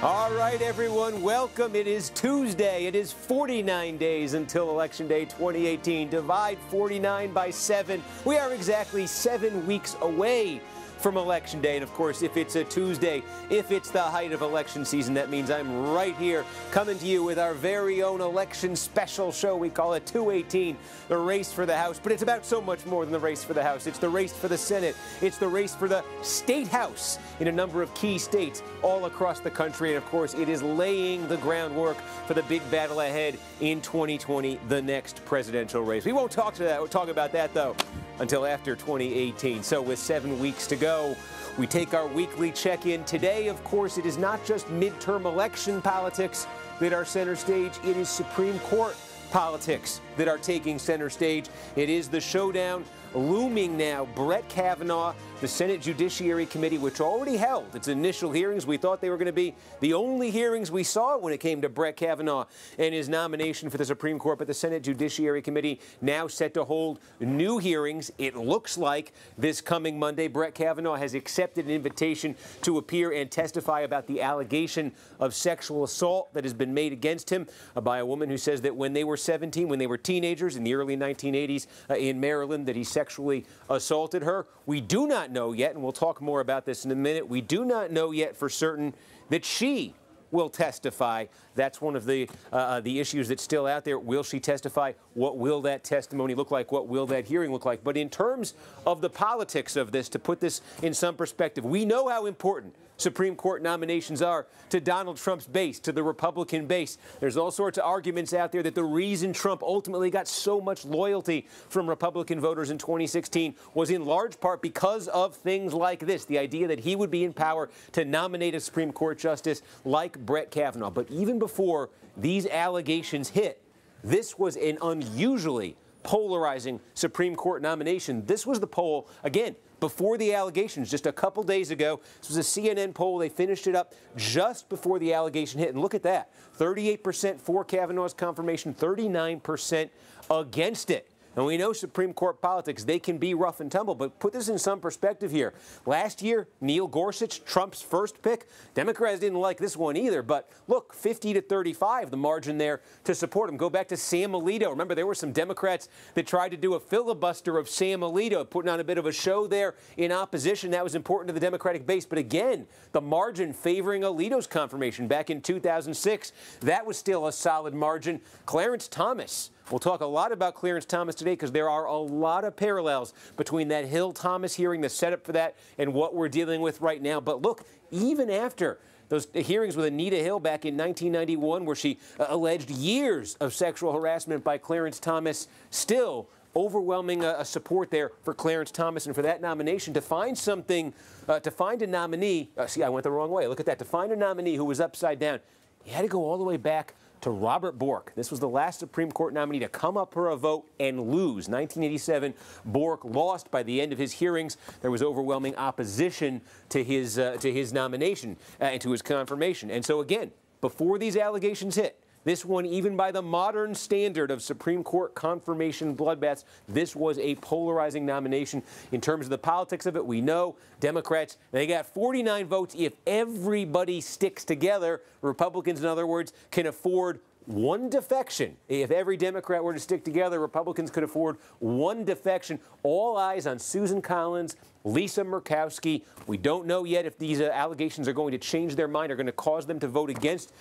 All right, everyone, welcome. It is Tuesday. It is 49 days until Election Day 2018. Divide 49 by 7. We are exactly 7 weeks away from Election Day. And, of course, if it's a Tuesday, if it's the height of election season, that means I'm right here coming to you with our very own election special show. We call it 218, the race for the House. But it's about so much more than the race for the House. It's the race for the Senate. It's the race for the State House in a number of key states all across the country. And, of course, it is laying the groundwork for the big battle ahead in 2020, the next presidential race. We won't talk about that, though, until after 2018. So with 7 weeks to go, we take our weekly check-in. Today, of course, it is not just midterm election politics that are center stage. It is Supreme Court politics that are taking center stage. It is the showdown looming now. Brett Kavanaugh, the Senate Judiciary Committee, which already held its initial hearings. We thought they were going to be the only hearings we saw when it came to Brett Kavanaugh and his nomination for the Supreme Court. But the Senate Judiciary Committee now set to hold new hearings. It looks like this coming Monday, Brett Kavanaugh has accepted an invitation to appear and testify about the allegation of sexual assault that has been made against him by a woman who says that when they were 17, when they were teenagers in the early 1980s in Maryland, that he sexually assaulted her. We do not know yet, and we'll talk more about this in a minute, we do not know yet for certain that she will testify. That's one of the issues that's still out there. Will she testify? What will that testimony look like? What will that hearing look like? But in terms of the politics of this, to put this in some perspective, we know how important Supreme Court nominations are to Donald Trump's base, to the Republican base. There's all sorts of arguments out there that the reason Trump ultimately got so much loyalty from Republican voters in 2016 was in large part because of things like this, the idea that he would be in power to nominate a Supreme Court justice like Brett Kavanaugh. But even before these allegations hit, this was an unusually polarizing Supreme Court nomination. This was the poll, again, before the allegations, just a couple days ago. This was a CNN poll. They finished it up just before the allegation hit. And look at that, 38% for Kavanaugh's confirmation, 39% against it. And we know Supreme Court politics, they can be rough and tumble, but put this in some perspective here. Last year, Neil Gorsuch, Trump's first pick. Democrats didn't like this one either, but look, 50 to 35, the margin there to support him. Go back to Sam Alito. Remember, there were some Democrats that tried to do a filibuster of Sam Alito, putting on a bit of a show there in opposition. That was important to the Democratic base. But again, the margin favoring Alito's confirmation back in 2006, that was still a solid margin. Clarence Thomas. We'll talk a lot about Clarence Thomas today because there are a lot of parallels between that Hill-Thomas hearing, the setup for that, and what we're dealing with right now. But look, even after those hearings with Anita Hill back in 1991 where she alleged years of sexual harassment by Clarence Thomas, still overwhelming support there for Clarence Thomas and for that nomination. To find something, to find a nominee, see, I went the wrong way. Look at that. To find a nominee who was upside down, you had to go all the way back to Robert Bork. This was the last Supreme Court nominee to come up for a vote and lose. 1987, Bork lost by the end of his hearings. There was overwhelming opposition to his nomination and to his confirmation. And so again, before these allegations hit, this one, even by the modern standard of Supreme Court confirmation bloodbaths, this was a polarizing nomination. In terms of the politics of it, we know Democrats, they got 49 votes. If everybody sticks together, Republicans, in other words, can afford one defection. If every Democrat were to stick together, Republicans could afford one defection. All eyes on Susan Collins, Lisa Murkowski. We don't know yet if these allegations are going to change their mind, are going to cause them to vote against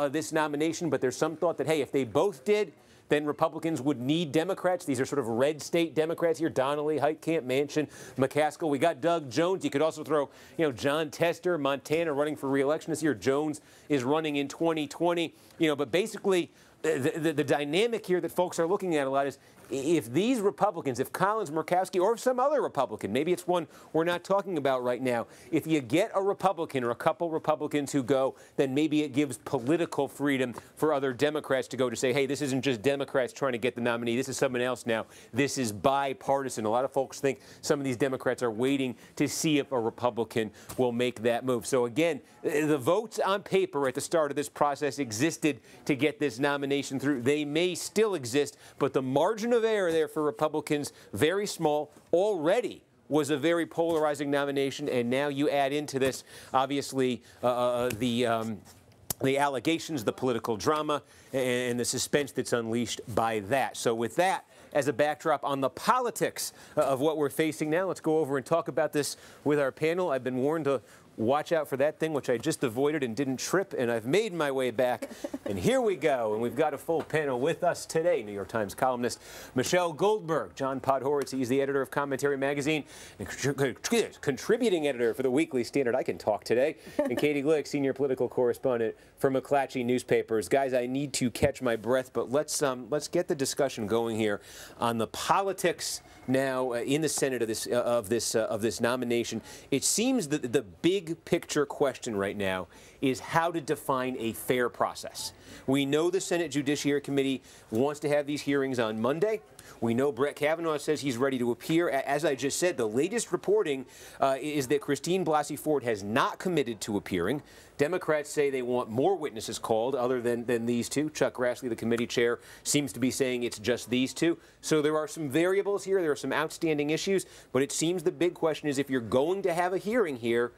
this nomination. But there's some thought that, hey, if they both did, then Republicans would need Democrats. These are sort of red state Democrats here. Donnelly, Heitkamp, Manchin, McCaskill. We got Doug Jones. You could also throw, John Tester, Montana running for re-election this year. Jones is running in 2020. But basically, the dynamic here that folks are looking at a lot is if these Republicans, if Collins, Murkowski, or some other Republican, maybe it's one we're not talking about right now, if you get a Republican or a couple Republicans who go, then maybe it gives political freedom for other Democrats to go to say, hey, this isn't just Democrats trying to get the nominee. This is someone else now. This is bipartisan. A lot of folks think some of these Democrats are waiting to see if a Republican will make that move. So again, the votes on paper at the start of this process existed to get this nomination through. They may still exist, but the margin of error there for Republicans, very small. Already was a very polarizing nomination, and now you add into this, obviously, the allegations, the political drama, and the suspense that's unleashed by that. So with that as a backdrop on the politics of what we're facing now, let's go over and talk about this with our panel. I've been warned to watch out for that thing, which I just avoided and didn't trip, and I've made my way back. And here we go. And we've got a full panel with us today. New York Times columnist Michelle Goldberg, John Podhoretz, he's the editor of Commentary Magazine, and contributing editor for the Weekly Standard. I can talk today. And Katie Glick, senior political correspondent for McClatchy Newspapers. Guys, I need to catch my breath, but let's get the discussion going here on the politics now in the Senate of this nomination. It seems that the big picture question right now is how to define a fair process. We know the Senate Judiciary Committee wants to have these hearings on Monday. We know Brett Kavanaugh says he's ready to appear. As I just said, the latest reporting is that Christine Blasey Ford has not committed to appearing. Democrats say they want more witnesses called other than these two. Chuck Grassley, the committee chair, seems to be saying it's just these two. So there are some variables here. There are some outstanding issues. But it seems the big question is if you're going to have a hearing here,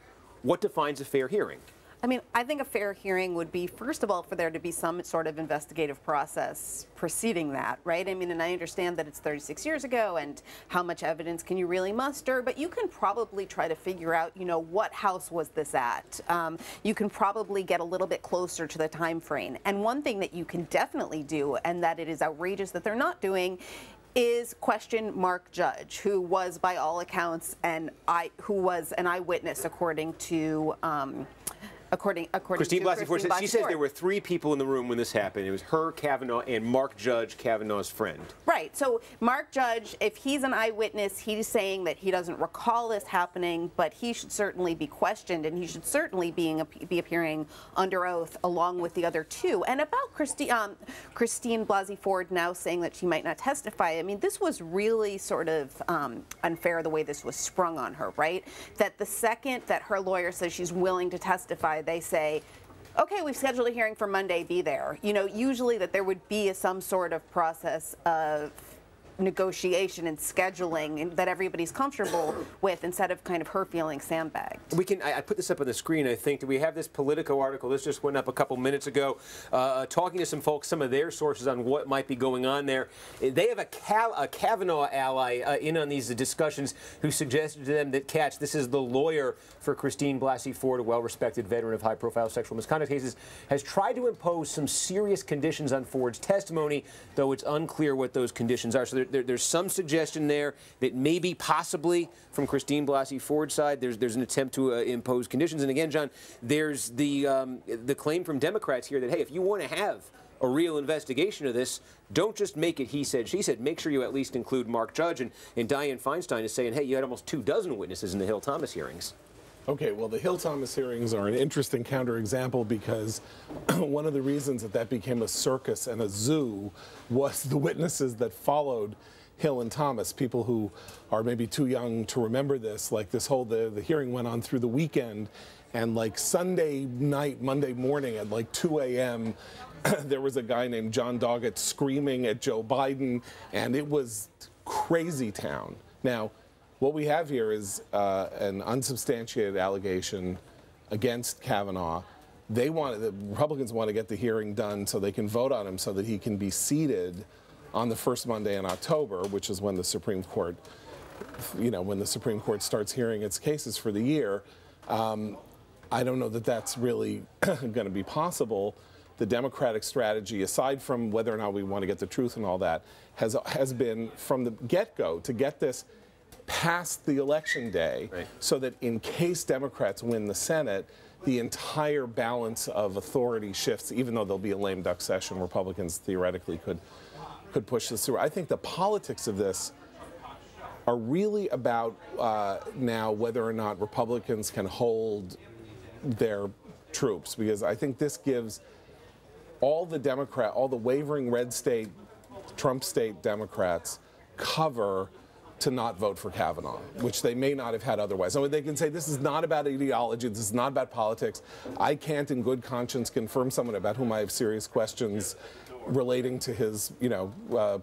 what defines a fair hearing? I mean, I think a fair hearing would be, first of all, for there to be some sort of investigative process preceding that, right? I mean, and I understand that it's 36 years ago and how much evidence can you really muster, but you can probably try to figure out, you know, what house was this at? You can probably get a little bit closer to the time frame. And one thing that you can definitely do, and that it is outrageous that they're not doing, is question Mark Judge, who was, by all accounts, who was an eyewitness according to Christine Blasey Ford. She says there were three people in the room when this happened. It was her, Kavanaugh, and Mark Judge, Kavanaugh's friend. Right. So Mark Judge, if he's an eyewitness, he's saying that he doesn't recall this happening, but he should certainly be questioned, and he should certainly be appearing under oath along with the other two. And about Christine Blasey Ford now saying that she might not testify, I mean, this was really sort of unfair the way this was sprung on her, right? That the second that her lawyer says she's willing to testify, they say, okay, we've scheduled a hearing for Monday, be there. You know, usually that there would be some sort of process of negotiation and scheduling that everybody's comfortable with instead of kind of her feeling sandbagged. I put this up on the screen, I think. We have this Politico article. This just went up a couple minutes ago, talking to some folks, some of their sources on what might be going on there. They have a Kavanaugh ally in on these discussions who suggested to them that Katz, this is the lawyer for Christine Blasey Ford, a well-respected veteran of high-profile sexual misconduct cases, has tried to impose some serious conditions on Ford's testimony, though it's unclear what those conditions are. So there's some suggestion there that maybe, possibly, from Christine Blasey Ford's side, there's an attempt to impose conditions. And again, John, there's the claim from Democrats here that, hey, if you want to have a real investigation of this, don't just make it he said, she said. Make sure you at least include Mark Judge. And Dianne Feinstein is saying, hey, you had almost 24 witnesses in the Hill-Thomas hearings. Okay, well, the Hill-Thomas hearings are an interesting counterexample because one of the reasons that became a circus and a zoo was the witnesses that followed Hill and Thomas, people who are maybe too young to remember this. Like this whole, the hearing went on through the weekend, and like Sunday night, Monday morning at like 2 a.m., there was a guy named John Doggett screaming at Joe Biden, and it was crazy town. Now, what we have here is an unsubstantiated allegation against Kavanaugh. The Republicans want to get the hearing done so they can vote on him so that he can be seated on the first Monday in October, which is when the Supreme Court, when the Supreme Court starts hearing its cases for the year. I don't know that that's really going to be possible. The Democratic strategy, aside from whether or not we want to get the truth and all that, has been from the get-go to get this past the election day, right, so that in case Democrats win the Senate, the entire balance of authority shifts. Even though there'll be a lame duck session, Republicans theoretically could push this through. I think the politics of this are really about now whether or not Republicans can hold their troops, because I think this gives all the wavering red state, Trump state Democrats cover to not vote for Kavanaugh, which they may not have had otherwise. So they can say, this is not about ideology, this is not about politics. I can't in good conscience confirm someone about whom I have serious questions relating to his,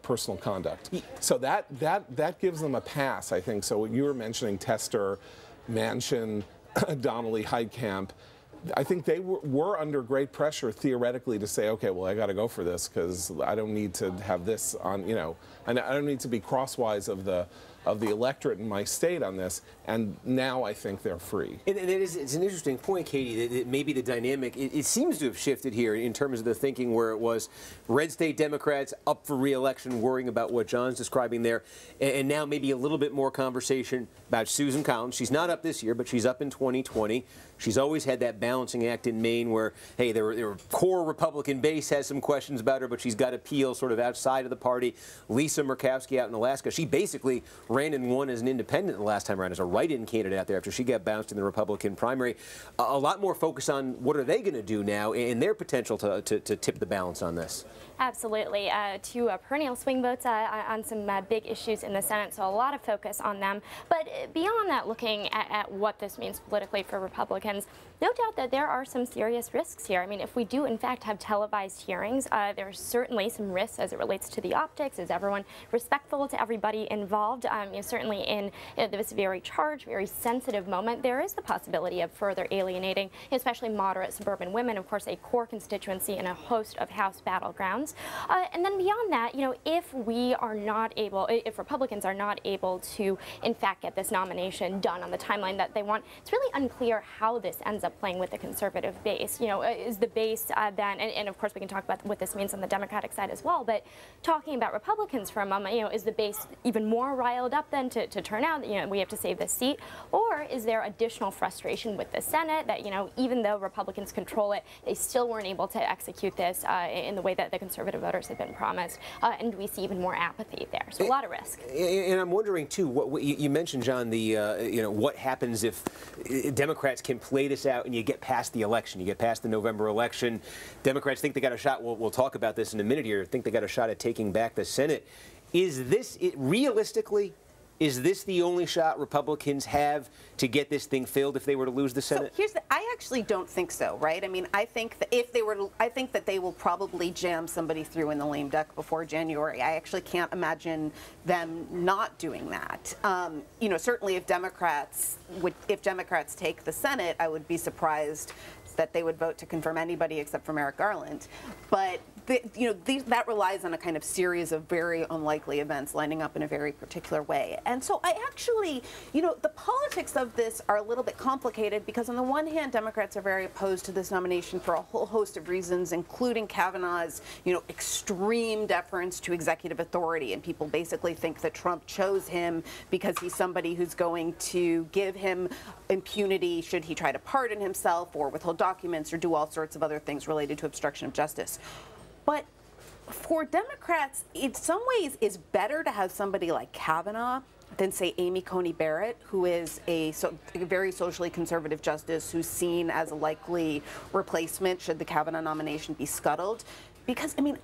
personal conduct. So that gives them a pass, I think. So what you were mentioning, Tester, Manchin, Donnelly, Heitkamp, I think they were under great pressure theoretically to say, okay, well, I got to go for this because I don't need to have this on, you know, and I don't need to be crosswise of the electorate in my state on this, and now I think they're free. And it's an interesting point, Katie, that maybe the dynamic, it seems to have shifted here in terms of the thinking where it was red state Democrats up for re-election, worrying about what John's describing there, and now maybe a little bit more conversation about Susan Collins. She's not up this year, but she's up in 2020. She's always had that balancing act in Maine where, hey, their core Republican base has some questions about her, but she's got appeal sort of outside of the party. Lisa Murkowski out in Alaska, she basically ran and won as an independent the last time around, as a write-in candidate out there after she got bounced in the Republican primary. A lot more focus on what are they going to do now and their potential to tip the balance on this. Absolutely. Two perennial swing votes on some big issues in the Senate, so a lot of focus on them. But beyond that, looking at what this means politically for Republicans, no doubt that there are some serious risks here. I mean, if we do, in fact, have televised hearings, there's certainly some risks as it relates to the optics. Is everyone respectful to everybody involved? You know, certainly in this very charged, very sensitive moment, there is the possibility of further alienating, especially moderate suburban women, of course, a core constituency in a host of House battlegrounds. And then beyond that, you know, if we are not able, if Republicans are not able to, in fact, get this nomination done on the timeline that they want, it's really unclear how this ends up playing with the conservative base. You know, is the base then, and of course we can talk about what this means on the Democratic side as well, but talking about Republicans for a moment, you know, is the base even more riled up then to turn out, you know, we have to save this seat, or is there additional frustration with the Senate that, you know, even though Republicans control it, they still weren't able to execute this in the way that the conservative voters had been promised, and we see even more apathy there. So a lot of risk. And I'm wondering too, what you mentioned, John, the you know, what happens if Democrats can play this out and you get past the election, you get past the November election. Democrats think they got a shot. We'll talk about this in a minute here. Think they got a shot at taking back the Senate. Is this realistically? Is this the only shot Republicans have to get this thing filled if they were to lose the Senate? So I actually don't think so, right? I mean, I think that if they were to, I think that they will probably jam somebody through in the lame duck before January. I actually can't imagine them not doing that. You know, certainly if Democrats take the Senate, I would be surprised that they would vote to confirm anybody except for Merrick Garland. But you know, that relies on a kind of series of very unlikely events lining up in a very particular way. And so I actually, you know, the politics of this are a little bit complicated because on the one hand, Democrats are very opposed to this nomination for a whole host of reasons, including Kavanaugh's, you know, extreme deference to executive authority. And people basically think that Trump chose him because he's somebody who's going to give him impunity should he try to pardon himself or withhold documents or do all sorts of other things related to obstruction of justice. But for Democrats, in some ways, it's better to have somebody like Kavanaugh than, say, Amy Coney Barrett, who is a very socially conservative justice who's seen as a likely replacement should the Kavanaugh nomination be scuttled. Because, I mean,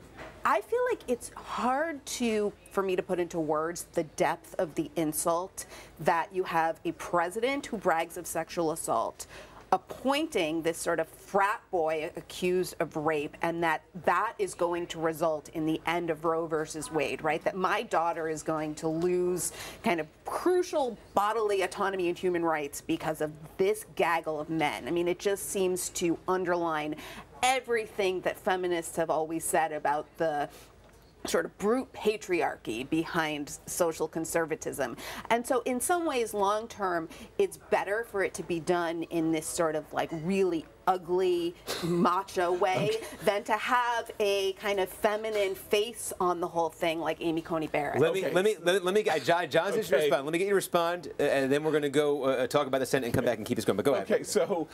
I feel like it's hard for me to put into words the depth of the insult that you have a president who brags of sexual assault appointing this sort of frat boy accused of rape, and that is going to result in the end of Roe versus Wade, right? That my daughter is going to lose kind of crucial bodily autonomy and human rights because of this gaggle of men. I mean, it just seems to underline everything that feminists have always said about the sort of brute patriarchy behind social conservatism. And so in some ways, long term, it's better for it to be done in this sort of like really ugly macho way than to have a kind of feminine face on the whole thing like Amy Coney Barrett. Let me get John's to respond. Let me get you to respond, and then we're going to go talk about the Senate and come back and keep this going. But go ahead. Okay, so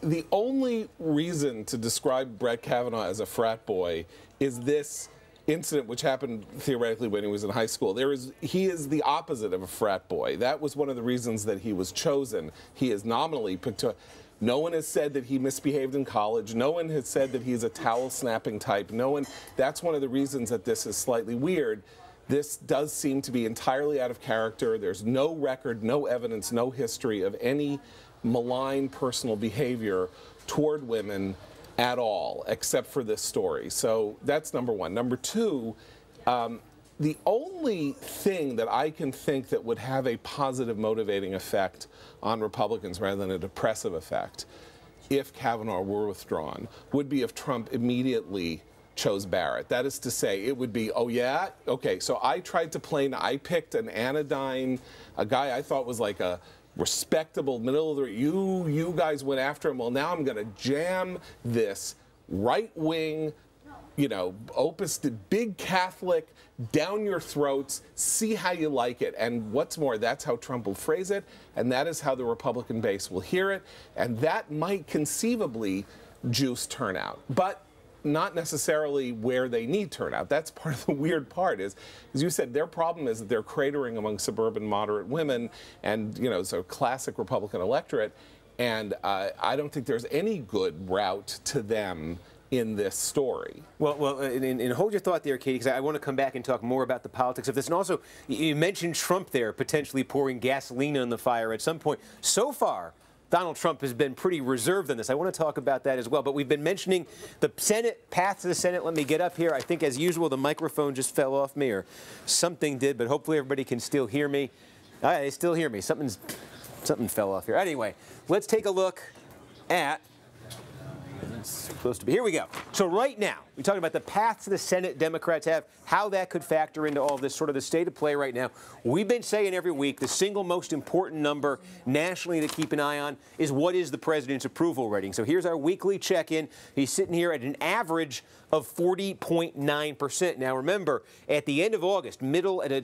the only reason to describe Brett Kavanaugh as a frat boy is this incident which happened theoretically when he was in high school. He is the opposite of a frat boy. That was one of the reasons that he was chosen. He is nominally put to. No one has said that he misbehaved in college. No one has said that he's a towel snapping type. No one. That's one of the reasons that this is slightly weird. This does seem to be entirely out of character. There's no record, no evidence, no history of any malign personal behavior toward women at all, except for this story. So that's number one. Number two, the only thing that I can think that would have a positive motivating effect on Republicans rather than a depressive effect if Kavanaugh were withdrawn would be if Trump immediately chose Barrett. That is to say, it would be, oh yeah, okay, so I tried to play, I picked an anodyne, a guy I thought was like a respectable middle of the, you guys went after him, well now I'm gonna jam this right-wing, you know, opus, big Catholic, down your throats, see how you like it. And what's more, that's how Trump will phrase it, and that is how the Republican base will hear it, and that might conceivably juice turnout. But not necessarily where they need turnout. That's part of the weird part is, as you said, their problem is that they're cratering among suburban moderate women and, you know, so classic Republican electorate. And I don't think there's any good route to them in this story. Well, and hold your thought there, Katie, because I want to come back and talk more about the politics of this. And also, you mentioned Trump there potentially pouring gasoline on the fire at some point. So far, Donald Trump has been pretty reserved on this. I want to talk about that as well. But we've been mentioning the Senate, path to the Senate. Let me get up here. I think, as usual, the microphone just fell off me, or something did, but hopefully everybody can still hear me. All right, they still hear me. Something fell off here. Anyway, let's take a look at... It's supposed to be. Here we go. So right now, we're talking about the path to the Senate Democrats have, how that could factor into all this, sort of the state of play right now. We've been saying every week the single most important number nationally to keep an eye on is what is the president's approval rating. So here's our weekly check-in. He's sitting here at an average of 40.9%. Now remember, at the end of August,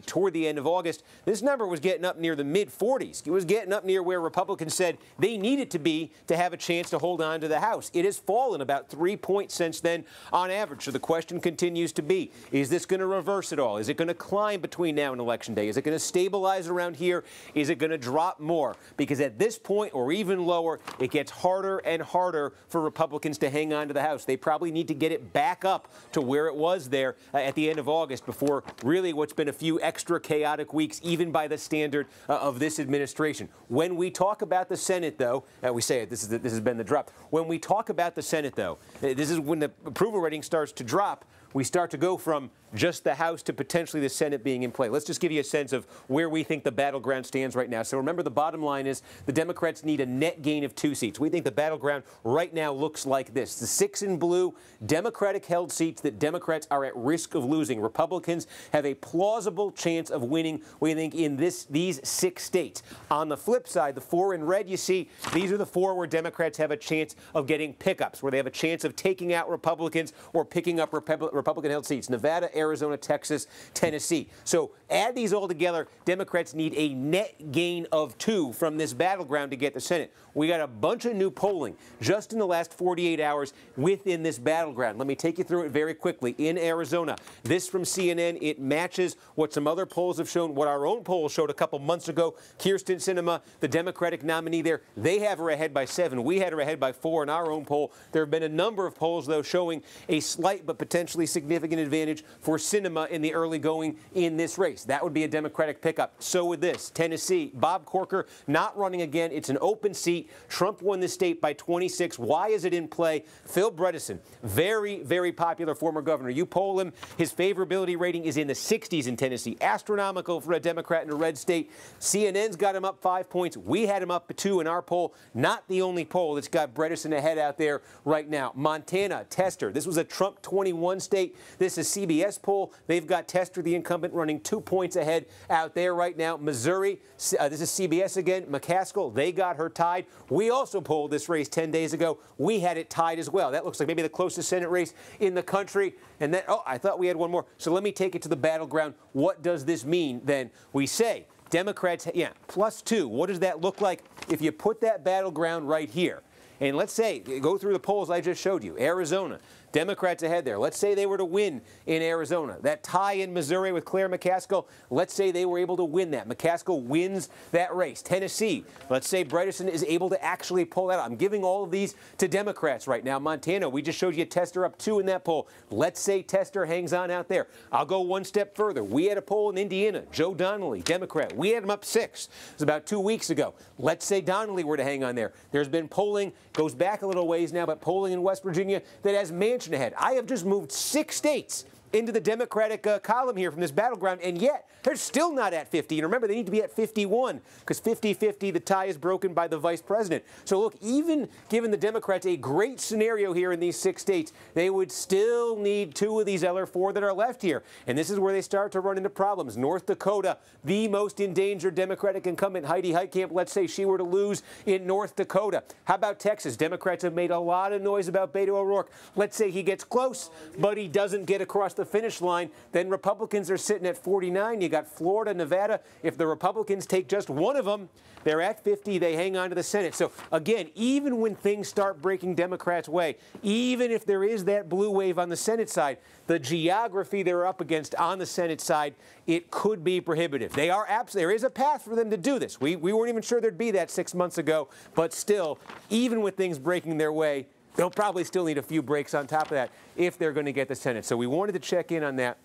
toward the end of August, this number was getting up near the mid-40s. It was getting up near where Republicans said they needed to be to have a chance to hold on to the House. It has fallen about 3 points since then on average. So the question continues to be, is this going to reverse it all? Is it going to climb between now and Election Day? Is it going to stabilize around here? Is it going to drop more? Because at this point, or even lower, it gets harder and harder for Republicans to hang on to the House. They probably need to get it back up to where it was there at the end of August before really what's been a few extra chaotic weeks, even by the standard of this administration. When we talk about the Senate, though, we say it, this has been the drop. When we talk about the Senate, though, this is when the approval rating starts to drop. We start to go from just the House to potentially the Senate being in play. Let's just give you a sense of where we think the battleground stands right now. So remember, the bottom line is the Democrats need a net gain of 2 seats. We think the battleground right now looks like this. The 6 in blue, Democratic-held seats that Democrats are at risk of losing. Republicans have a plausible chance of winning, we think, in these 6 states. On the flip side, the 4 in red, you see, these are the 4 where Democrats have a chance of getting pickups, where they have a chance of taking out Republicans or picking up Republican-held seats. Nevada, Arizona, Texas, Tennessee. So add these all together, Democrats need a net gain of 2 from this battleground to get the Senate. We got a bunch of new polling just in the last 48 hours within this battleground. Let me take you through it very quickly. In Arizona, this from CNN, it matches what some other polls have shown, what our own poll showed a couple months ago. Kyrsten Sinema, the Democratic nominee there, they have her ahead by 7. We had her ahead by 4 in our own poll. There have been a number of polls, though, showing a slight but potentially significant advantage for Sinema in the early going in this race. That would be a Democratic pickup. So would this. Tennessee, Bob Corker not running again. It's an open seat. Trump won the state by 26. Why is it in play? Phil Bredesen, very, very popular former governor. You poll him, his favorability rating is in the 60s in Tennessee. Astronomical for a Democrat in a red state. CNN's got him up 5 points. We had him up 2 in our poll. Not the only poll that's got Bredesen ahead out there right now. Montana, Tester. This was a Trump 21 state. This is CBS poll. They've got Tester, the incumbent, running 2 points ahead out there right now. Missouri, this is CBS again. McCaskill, they got her tied. We also polled this race 10 days ago. We had it tied as well. That looks like maybe the closest Senate race in the country. And then, I thought we had one more. So let me take it to the battleground. What does this mean then? We say Democrats, +2. What does that look like if you put that battleground right here? And let's say, go through the polls I just showed you. Arizona, Democrats ahead there. Let's say they were to win in Arizona. That tie in Missouri with Claire McCaskill, let's say they were able to win that. McCaskill wins that race. Tennessee, let's say Bredesen is able to actually pull that out. I'm giving all of these to Democrats right now. Montana, we just showed you Tester up 2 in that poll. Let's say Tester hangs on out there. I'll go one step further. We had a poll in Indiana. Joe Donnelly, Democrat. We had him up 6. It was about 2 weeks ago. Let's say Donnelly were to hang on there. There's been polling, goes back a little ways now, but polling in West Virginia that has Manchin ahead. I have just moved 6 states into the Democratic column here from this battleground, and yet they're still not at 50. And remember, they need to be at 51 because 50-50, the tie is broken by the vice president. So look, even given the Democrats a great scenario here in these 6 states, they would still need 2 of these other 4 that are left here. And this is where they start to run into problems. North Dakota, the most endangered Democratic incumbent, Heidi Heitkamp, let's say she were to lose in North Dakota. How about Texas? Democrats have made a lot of noise about Beto O'Rourke. Let's say he gets close, but he doesn't get across the finish line. Then Republicans are sitting at 49. You got Florida, Nevada. If the Republicans take just one of them, they're at 50. They hang on to the Senate. So, again, even when things start breaking Democrats' way, even if there is that blue wave on the Senate side, the geography they're up against on the Senate side, it could be prohibitive. There is a path for them to do this. We weren't even sure there'd be that 6 months ago. But still, even with things breaking their way, they'll probably still need a few breaks on top of that if they're going to get the Senate. So we wanted to check in on that.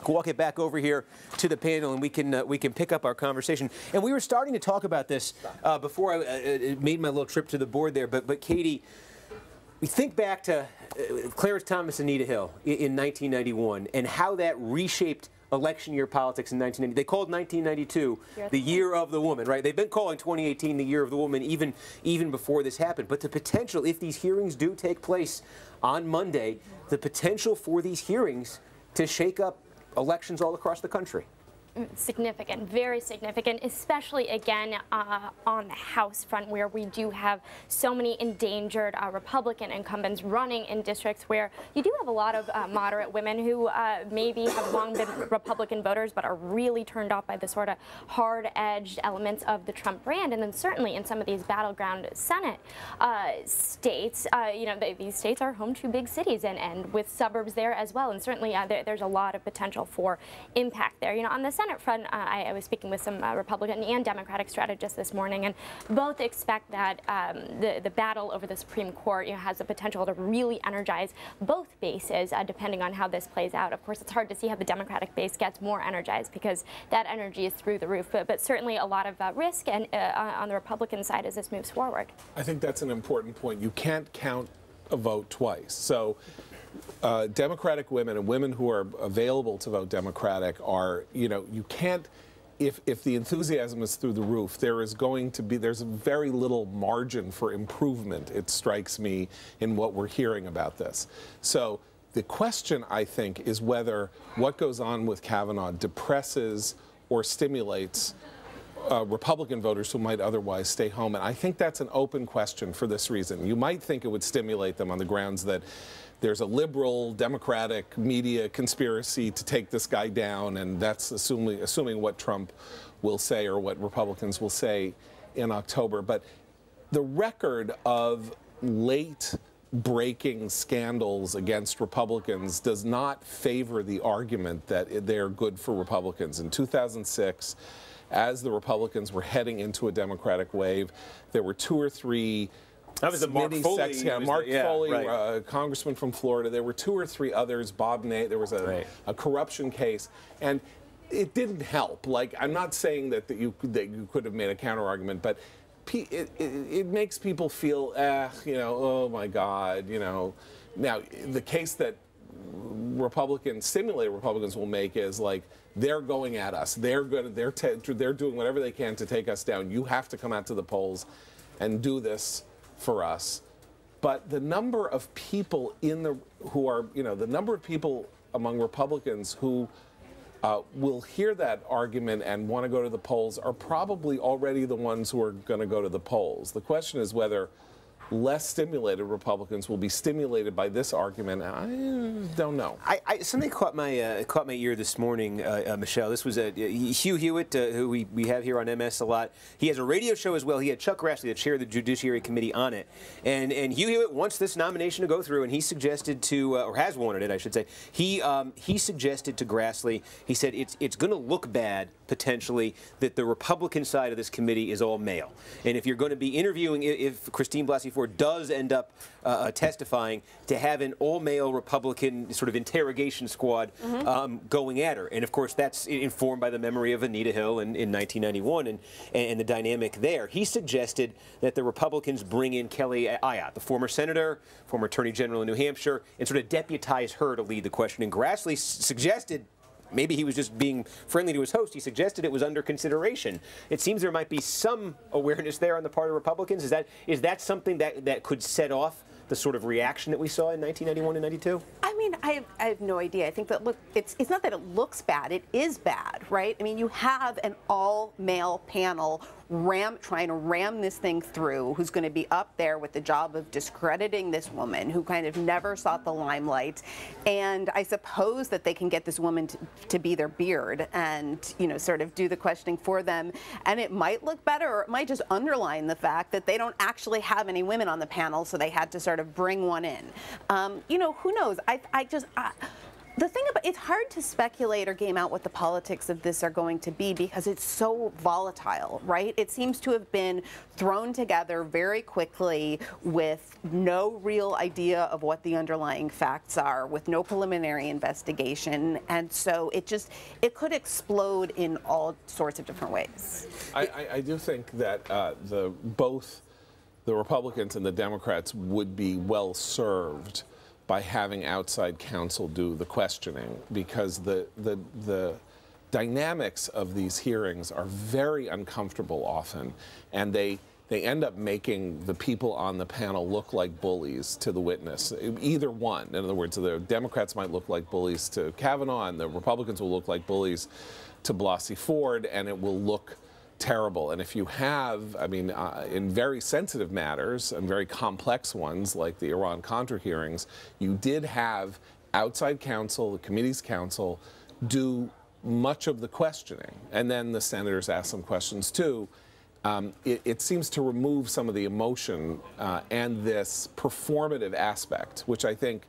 Walk it back over here to the panel, and we can pick up our conversation. And we were starting to talk about this before I made my little trip to the board there. But Katie, we think back to Clarence Thomas and Anita Hill in 1991 and how that reshaped election year politics in 1990. They called 1992 the year of the woman, right? They've been calling 2018 the year of the woman even before this happened. But the potential, if these hearings do take place on Monday, the potential for these hearings to shake up elections all across the country. Significant, very significant, especially again on the House front, where we do have so many endangered Republican incumbents running in districts where you do have a lot of moderate women who maybe have long been Republican voters but are really turned off by the sort of hard-edged elements of the Trump brand. And then certainly in some of these battleground Senate states, these states are home to big cities and with suburbs there as well. And certainly there's a lot of potential for impact there. On the Senate front, I was speaking with some Republican and Democratic strategists this morning, and both expect that the battle over the Supreme Court has the potential to really energize both bases, depending on how this plays out. Of course, it's hard to see how the Democratic base gets more energized because that energy is through the roof, but certainly a lot of risk and on the Republican side as this moves forward. I think that's an important point. You can't count a vote twice. So Democratic women and women who are available to vote Democratic are, you can't, if the enthusiasm is through the roof, there's a very little margin for improvement, it strikes me, in what we're hearing about this. So the question, I think, is whether what goes on with Kavanaugh depresses or stimulates Republican voters who might otherwise stay home. And I think that's an open question for this reason. You might think it would stimulate them on the grounds that there's a liberal Democratic media conspiracy to take this guy down, and that's assuming what Trump will say or what Republicans will say in October. But the record of late-breaking scandals against Republicans does not favor the argument that they're good for Republicans. In 2006, as the Republicans were heading into a Democratic wave, there were 2 or 3 that was the Mark Foley. Foley, congressman from Florida. There were 2 or 3 others. Bob Ney. There was a corruption case, and it didn't help. Like, I'm not saying that you could have made a counter argument, but it makes people feel, oh my God, Now, the case that simulated Republicans will make is like, they're going at us. They're doing whatever they can to take us down. You have to come out to the polls and do this for us. But the number of people the number of people among Republicans who will hear that argument and want to go to the polls are probably already the ones who are going to go to the polls. The question is whether less stimulated Republicans will be stimulated by this argument. I don't know. Something caught my ear this morning, Michelle. This was Hugh Hewitt, who we have here on MS a lot. He has a radio show as well. He had Chuck Grassley, the chair of the Judiciary Committee, on it. And Hugh Hewitt wants this nomination to go through, and he suggested to, or has wanted it, I should say. He suggested to Grassley, he said it's going to look bad, potentially, that the Republican side of this committee is all male. And if you're going to be interviewing, if Christine Blasey Ford Court does end up testifying, to have an all-male Republican sort of interrogation squad going at her. And, of course, that's informed by the memory of Anita Hill in 1991 and the dynamic there. He suggested that the Republicans bring in Kelly Ayotte, the former senator, former attorney general in New Hampshire, and sort of deputize her to lead the questioning. Grassley suggested, maybe he was just being friendly to his host, he suggested it was under consideration. It seems there might be some awareness there on the part of Republicans. Is that something that could set off the sort of reaction that we saw in 1991 and 92? I mean, I have no idea. I think that, look, it's not that it looks bad. It is bad, right? I mean, you have an all-male panel trying to ram this thing through, who's going to be up there with the job of discrediting this woman who kind of never sought the limelight. And I suppose that they can get this woman to be their beard and, you know, sort of do the questioning for them. And it might look better, or it might just underline the fact that they don't actually have any women on the panel, so they had to sort of bring one in. You know, who knows? The thing about it's hard to speculate or game out what the politics of this are going to be because it's so volatile, right? It seems to have been thrown together very quickly with no real idea of what the underlying facts are, with no preliminary investigation, and so it could explode in all sorts of different ways. I do think that both the Republicans and the Democrats would be well served by having outside counsel do the questioning, because the dynamics of these hearings are very uncomfortable often, and they end up making the people on the panel look like bullies to the witness, either one. In other words, the Democrats might look like bullies to Kavanaugh, and the Republicans will look like bullies to Blasey Ford, and it will look terrible. And if you have, I mean, in very sensitive matters and very complex ones like the Iran-Contra hearings, you did have outside counsel, the committee's counsel, do much of the questioning. And then the senators ask some questions too. It seems to remove some of the emotion and this performative aspect, which I think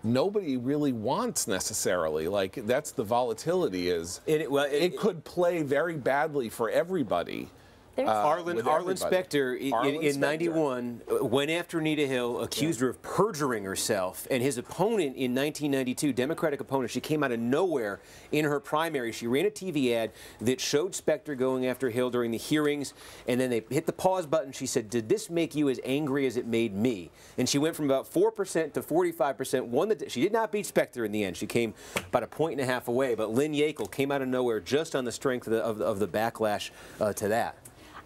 nobody really wants necessarily. Like, that's the volatility is. It could play very badly for everybody. Arlen Specter in 91 went after Anita Hill, accused her of perjuring herself, and his opponent in 1992, Democratic opponent, she came out of nowhere in her primary. She ran a TV ad that showed Specter going after Hill during the hearings, and then they hit the pause button. She said, "Did this make you as angry as it made me?" And she went from about 4% to 45%. She did not beat Specter in the end. She came about 1.5 points away, but Lynn Yackel came out of nowhere just on the strength of the backlash to that.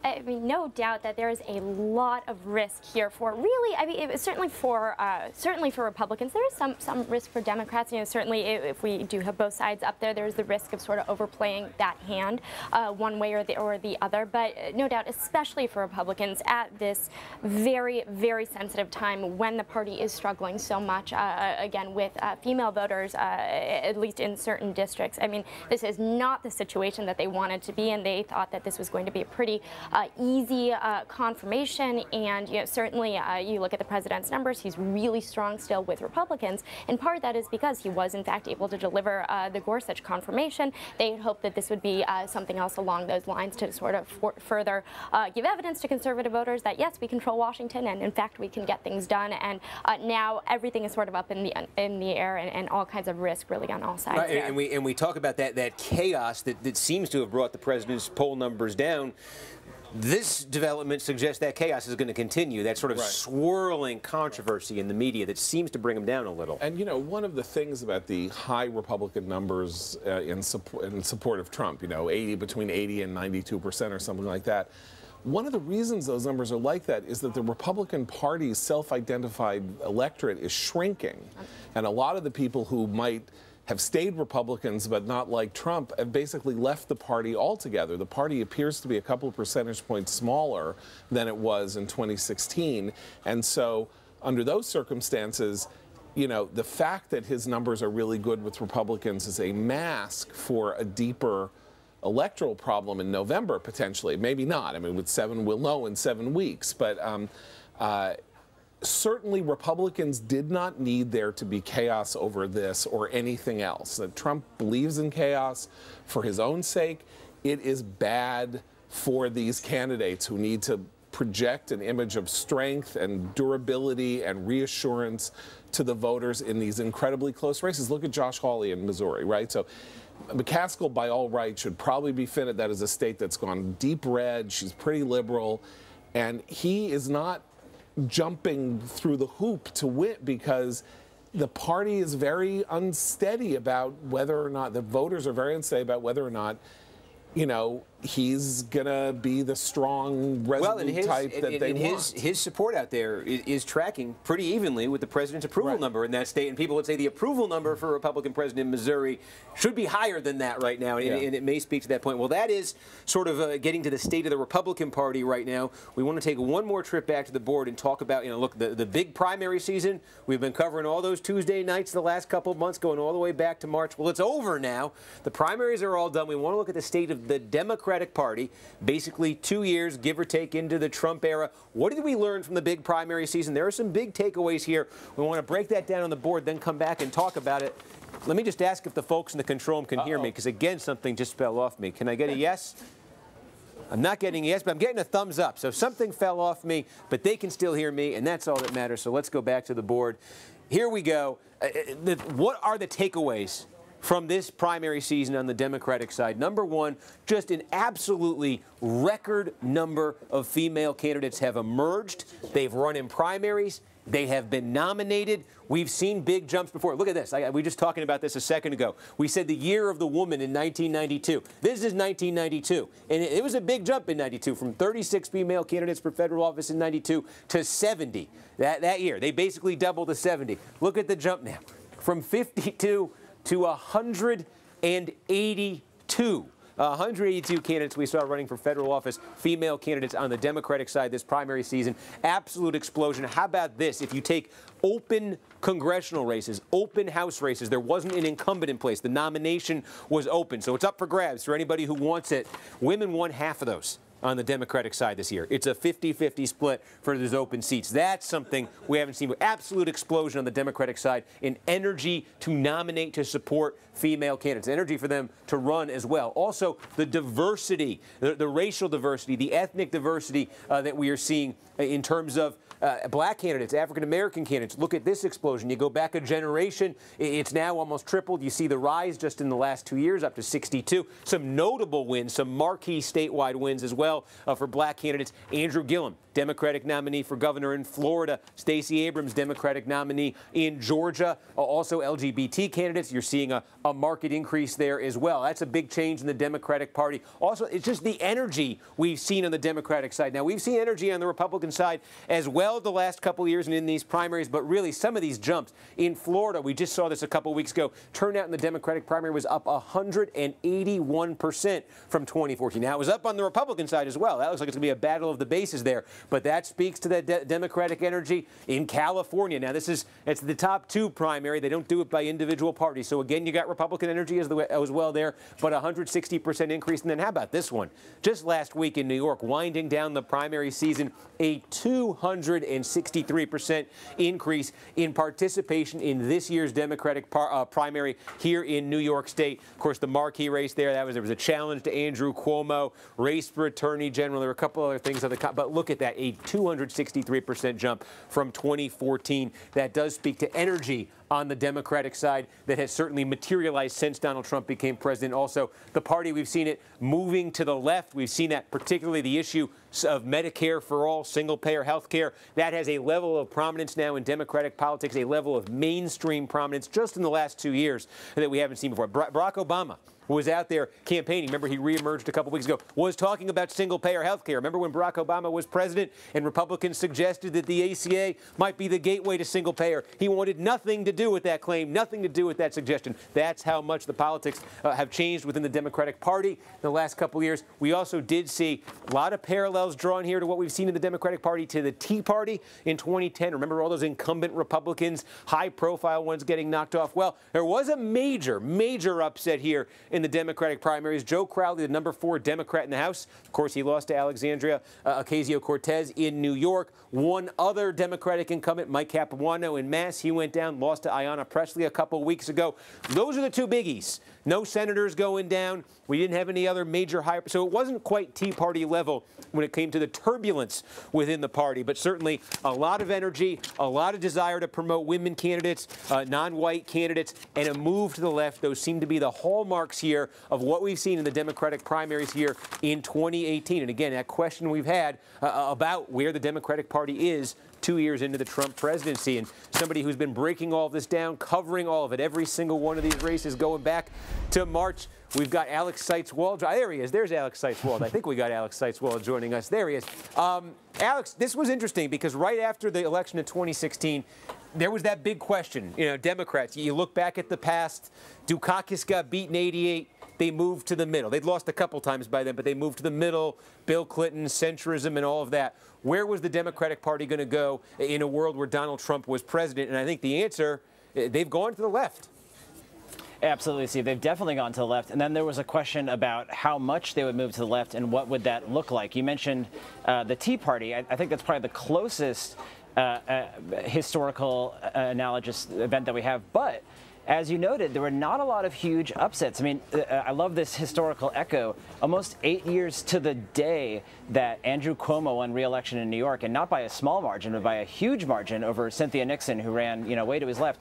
I mean, no doubt that there is a lot of risk here for really. I mean, it was certainly for Republicans. There is some risk for Democrats. You know, certainly if we do have both sides up there, there's the risk of sort of overplaying that hand one way or the other. But no doubt, especially for Republicans at this very, very sensitive time when the party is struggling so much again with female voters, at least in certain districts. I mean, this is not the situation that they wanted to be in. They thought that this was going to be a pretty easy confirmation, and you know, certainly you look at the president's numbers, he's really strong still with Republicans, and part of that is because he was in fact able to deliver the Gorsuch confirmation. They had hoped that this would be something else along those lines to sort of further give evidence to conservative voters that yes, we control Washington, and in fact we can get things done, and now everything is sort of up in the air, and all kinds of risk really on all sides. Right, and we talk about that chaos that seems to have brought the president's poll numbers down. This development suggests that chaos is going to continue, that sort of swirling controversy in the media that seems to bring him down a little. And, you know, one of the things about the high Republican numbers in support of Trump, you know, between 80 and 92% or something like that, one of the reasons those numbers are like that is that the Republican Party's self-identified electorate is shrinking. And a lot of the people who might have stayed Republicans but not like Trump have basically left the party altogether. The party appears to be a couple of percentage points smaller than it was in 2016. And so under those circumstances, you know, the fact that his numbers are really good with Republicans is a mask for a deeper electoral problem in November, potentially. Maybe not. I mean, we'll know in 7 weeks. But certainly Republicans did not need there to be chaos over this or anything else. That Trump believes in chaos for his own sake. It is bad for these candidates who need to project an image of strength and durability and reassurance to the voters in these incredibly close races. Look at Josh Hawley in Missouri, right? So McCaskill, by all rights, should probably be fitted. That is a state that's gone deep red. She's pretty liberal. And he is not jumping through the hoop to win because the party is very unsteady about whether or not, the voters are very unsteady about whether or not, you know, he's going to be the strong, resolute type that they want. His support out there is tracking pretty evenly with the president's approval number in that state. And people would say the approval number for a Republican president in Missouri should be higher than that right now. And it may speak to that point. Well, that is sort of getting to the state of the Republican Party right now. We want to take one more trip back to the board and talk about, you know, look, the big primary season. We've been covering all those Tuesday nights the last couple of months, going all the way back to March. Well, it's over now. The primaries are all done. We want to look at the state of the Democratic Party, basically 2 years, give or take, into the Trump era. What did we learn from the big primary season? There are some big takeaways here. We want to break that down on the board, then come back and talk about it. Let me just ask if the folks in the control room can hear me, because, again, something just fell off me. Can I get a yes? I'm not getting a yes, but I'm getting a thumbs up. So something fell off me, but they can still hear me, and that's all that matters. So let's go back to the board. Here we go. What are the takeaways from this primary season on the Democratic side? Number one, just an absolutely record number of female candidates have emerged. They've run in primaries. They have been nominated. We've seen big jumps before. Look at this. We were just talking about this a second ago. We said the year of the woman in 1992. This is 1992. And it was a big jump in 92, from 36 female candidates for federal office in 92 to 70 that year. They basically doubled to 70. Look at the jump now. From 52 to 182. 182 candidates we saw running for federal office, female candidates on the Democratic side this primary season. Absolute explosion. How about this? If you take open congressional races, open House races, there wasn't an incumbent in place. The nomination was open, so it's up for grabs for anybody who wants it. Women won half of those on the Democratic side this year. It's a 50-50 split for those open seats. That's something we haven't seen. Absolute explosion on the Democratic side in energy to nominate, to support female candidates, energy for them to run as well. Also, the diversity, the racial diversity, the ethnic diversity that we are seeing in terms of black candidates, African-American candidates. Look at this explosion. You go back a generation, it's now almost tripled. You see the rise just in the last 2 years, up to 62. Some notable wins, some marquee statewide wins as well for black candidates. Andrew Gillum, Democratic nominee for governor in Florida. Stacey Abrams, Democratic nominee in Georgia. Also LGBT candidates. You're seeing a market increase there as well. That's a big change in the Democratic Party. Also, it's just the energy we've seen on the Democratic side. Now, we've seen energy on the Republican side as well the last couple of years and in these primaries, but really some of these jumps. In Florida, we just saw this a couple of weeks ago. Turnout in the Democratic primary was up 181% from 2014. Now, it was up on the Republican side as well. That looks like it's going to be a battle of the bases there, but that speaks to that Democratic energy in California. Now, it's the top two primary. They don't do it by individual parties. So, again, you got Republican energy as well there, but 160% increase. And then how about this one? Just last week in New York, winding down the primary season, a 263% increase in participation in this year's Democratic primary here in New York State. Of course, the marquee race there was a challenge to Andrew Cuomo, race for Attorney General. There were a couple other things on the but look at that, a 263% jump from 2014. That does speak to energy on the Democratic side that has certainly materialized since Donald Trump became president. Also, the party, we've seen it moving to the left. We've seen that, particularly the issue of Medicare for all, single-payer health care. That has a level of prominence now in Democratic politics, a level of mainstream prominence just in the last 2 years that we haven't seen before. Barack Obama was out there campaigning. Remember, he reemerged a couple weeks ago, was talking about single-payer health care. Remember when Barack Obama was president and Republicans suggested that the ACA might be the gateway to single-payer? He wanted nothing to do with that claim, nothing to do with that suggestion. That's how much the politics have changed within the Democratic Party in the last couple of years. We also did see a lot of parallels drawn here to what we've seen in the Democratic Party to the Tea Party in 2010. Remember all those incumbent Republicans, high-profile ones getting knocked off? Well, there was a major upset here in the Democratic primaries. Joe Crowley, the #4 Democrat in the House. Of course, he lost to Alexandria Ocasio-Cortez in New York. One other Democratic incumbent, Mike Capuano in Mass, he went down, lost to Ayanna Pressley a couple weeks ago. Those are the two biggies. No senators going down. We didn't have any other major high. So it wasn't quite Tea Party level when it came to the turbulence within the party, but certainly a lot of energy, a lot of desire to promote women candidates, non-white candidates, and a move to the left. Those seem to be the hallmarks here of what we've seen in the Democratic primaries here in 2018. And again, that question we've had about where the Democratic Party is 2 years into the Trump presidency, and somebody who's been breaking all of this down, covering all of it, every single one of these races going back to March. We've got Alex Seitz-Wald. There he is. There's Alex Seitz-Wald. I think we got Alex Seitz-Wald joining us. There he is. Alex, this was interesting because right after the election of 2016, there was that big question. You know, Democrats, you look back at the past, Dukakis got beat in '88. They moved to the middle. They'd lost a couple times by then, but they moved to the middle. Bill Clinton, centrism, and all of that. Where was the Democratic Party going to go in a world where Donald Trump was president? And I think the answer, they've gone to the left. Absolutely, Steve. They've definitely gone to the left. And then there was a question about how much they would move to the left and what would that look like. You mentioned the Tea Party. I think that's probably the closest historical analogous event that we have. But as you noted, there were not a lot of huge upsets. I mean, I love this historical echo. Almost 8 years to the day that Andrew Cuomo won re-election in New York, and not by a small margin, but by a huge margin over Cynthia Nixon, who ran, way to his left.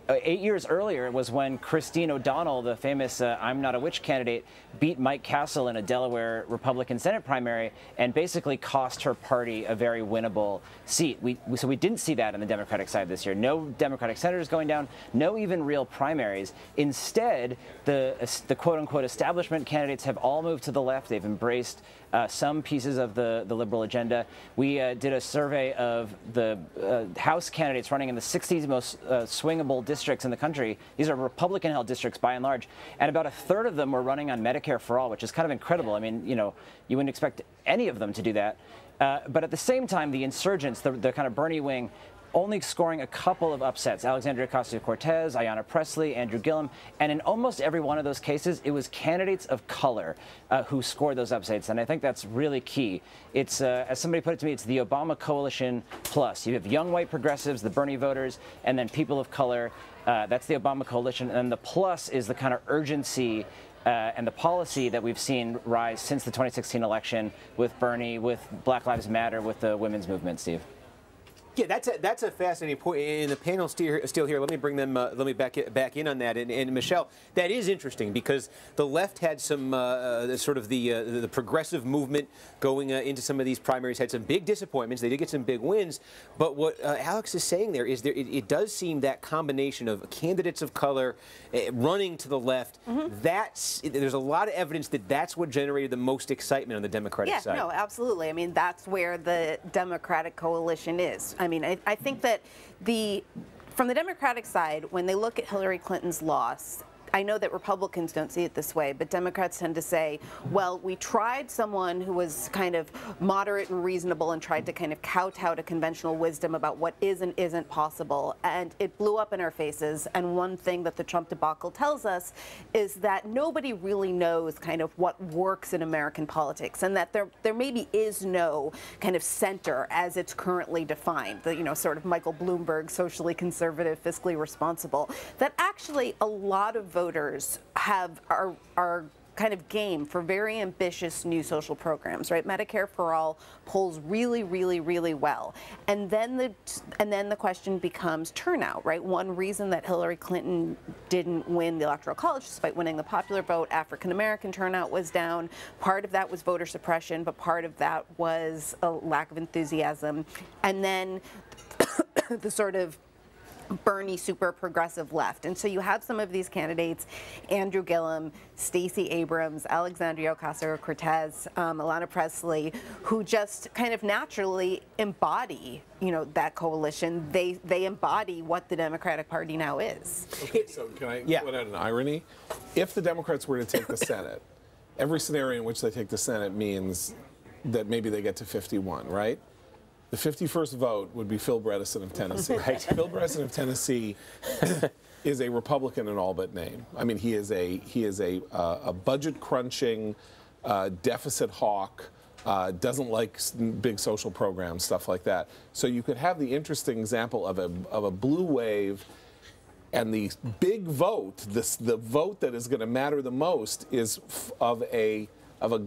8 years earlier was when Christine O'Donnell, the famous I'm Not a Witch candidate, beat Mike Castle in a Delaware Republican Senate primary and basically cost her party a very winnable seat. So we didn't see that on the Democratic side this year. No Democratic senators going down, no even real primaries. Instead, the quote-unquote establishment candidates have all moved to the left. They've embraced some pieces of the liberal agenda. We did a survey of the House candidates running in the 60 most swingable districts in the country. These are Republican-held districts by and large, and about a third of them were running on Medicare for All, which is kind of incredible. I mean, you wouldn't expect any of them to do that. But at the same time, the insurgents, the kind of Bernie wing, only scoring a couple of upsets. Alexandria Ocasio-Cortez, Ayanna Pressley, Andrew Gillum. And in almost every one of those cases, it was candidates of color who scored those upsets. And I think that's really key. It's, as somebody put it to me, it's the Obama coalition plus. You have young white progressives, the Bernie voters, and then people of color. That's the Obama coalition. And the plus is the kind of urgency and the policy that we've seen rise since the 2016 election with Bernie, with Black Lives Matter, with the women's movement, Steve. Yeah, that's a fascinating point. And the panel still here. Let me bring them. Let me back in on that. And Michelle, that is interesting because the left had some sort of the progressive movement going into some of these primaries had some big disappointments. They did get some big wins, but what Alex is saying there is it does seem that combination of candidates of color running to the left. There's a lot of evidence that that's what generated the most excitement on the Democratic side. Yeah, no, absolutely. I mean, that's where the Democratic coalition is. I mean, I think that from the Democratic side, when they look at Hillary Clinton's loss, I know that Republicans don't see it this way, but Democrats tend to say, well, we tried someone who was kind of moderate and reasonable and tried to kind of kowtow to conventional wisdom about what is and isn't possible, and it blew up in our faces. And one thing that the Trump debacle tells us is that nobody really knows kind of what works in American politics, and that there maybe is no kind of center as it's currently defined, the, sort of Michael Bloomberg, socially conservative, fiscally responsible, that actually a lot of voters are kind of game for very ambitious new social programs, right? Medicare for All polls really, really, really well. And then the question becomes turnout, right? One reason that Hillary Clinton didn't win the Electoral College, despite winning the popular vote, African-American turnout was down. Part of that was voter suppression, but part of that was a lack of enthusiasm. And then the sort of Bernie super progressive left. And so you have some of these candidates, Andrew Gillum, Stacey Abrams, Alexandria Ocasio-Cortez, Ayanna Pressley, who just kind of naturally embody, that coalition. They embody what the Democratic Party now is. Okay, so can I put out an irony? If the Democrats were to take the Senate, every scenario in which they take the Senate means that maybe they get to 51, right? The 51st vote would be Phil Bredesen of Tennessee. Right. Phil Bredesen of Tennessee is a Republican in all but name. I mean, he is a budget crunching, deficit hawk. Doesn't like big social programs, stuff like that. So you could have the interesting example of a blue wave, and the big vote, the vote that is going to matter the most, is of a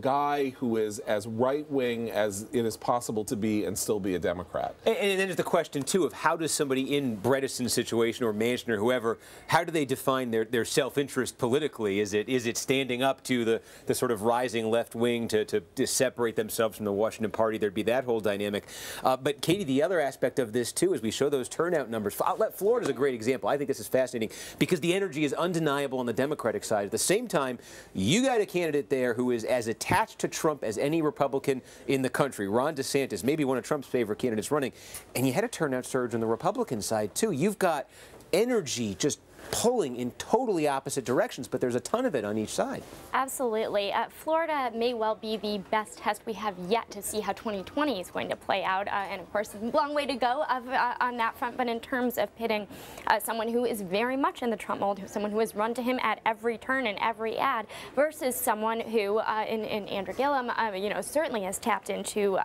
guy who is as right-wing as it is possible to be and still be a Democrat. And then there's the question, too, of how does somebody in Bredeson's situation or Manchin or whoever, how do they define their self-interest politically? Is it standing up to the sort of rising left wing to separate themselves from the Washington Party? There'd be that whole dynamic. But, Katie, the other aspect of this, too, is we show those turnout numbers. Florida's a great example. I think this is fascinating because the energy is undeniable on the Democratic side. At the same time, you got a candidate there who is as attached to Trump as any Republican in the country. Ron DeSantis, maybe one of Trump's favorite candidates running. And you had a turnout surge on the Republican side, too. You've got energy just pulling in totally opposite directions, but there's a ton of it on each side. Absolutely. Florida may well be the best test we have yet to see how 2020 is going to play out. And of course, a long way to go on that front. But in terms of pitting someone who is very much in the Trump mold, someone who has run to him at every turn and every ad, versus someone who, in Andrew Gillum, certainly has tapped into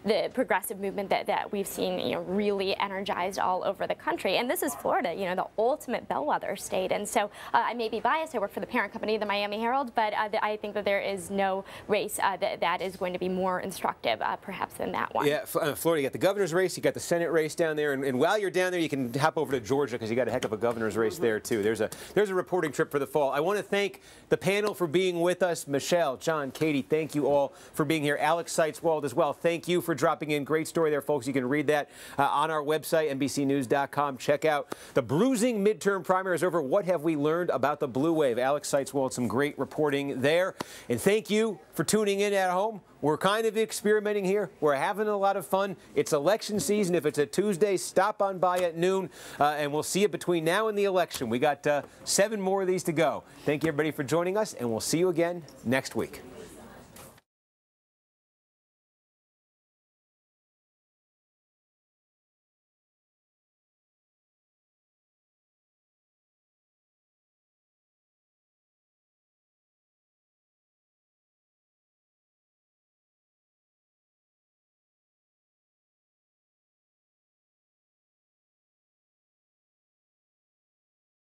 the progressive movement that we've seen, really energized all over the country. And this is Florida, the ultimate bellwether state. And so I may be biased. I work for the parent company, the Miami Herald, but I think that there is no race that is going to be more instructive, perhaps, than that one. Yeah, Florida, you got the governor's race, you got the Senate race down there, and while you're down there, you can hop over to Georgia because you got a heck of a governor's race there, too. There's a reporting trip for the fall. I want to thank the panel for being with us. Michelle, John, Katie, thank you all for being here. Alex Seitzwald as well. Thank you for dropping in. Great story there, folks. You can read that on our website, NBCnews.com. Check out the bruising midterm primary is over. What have we learned about the blue wave? Alex Seitzwald, some great reporting there. And thank you for tuning in at home. We're kind of experimenting here. We're having a lot of fun. It's election season. If it's a Tuesday, stop on by at noon, and we'll see you between now and the election. We got 7 more of these to go. Thank you, everybody, for joining us, and we'll see you again next week.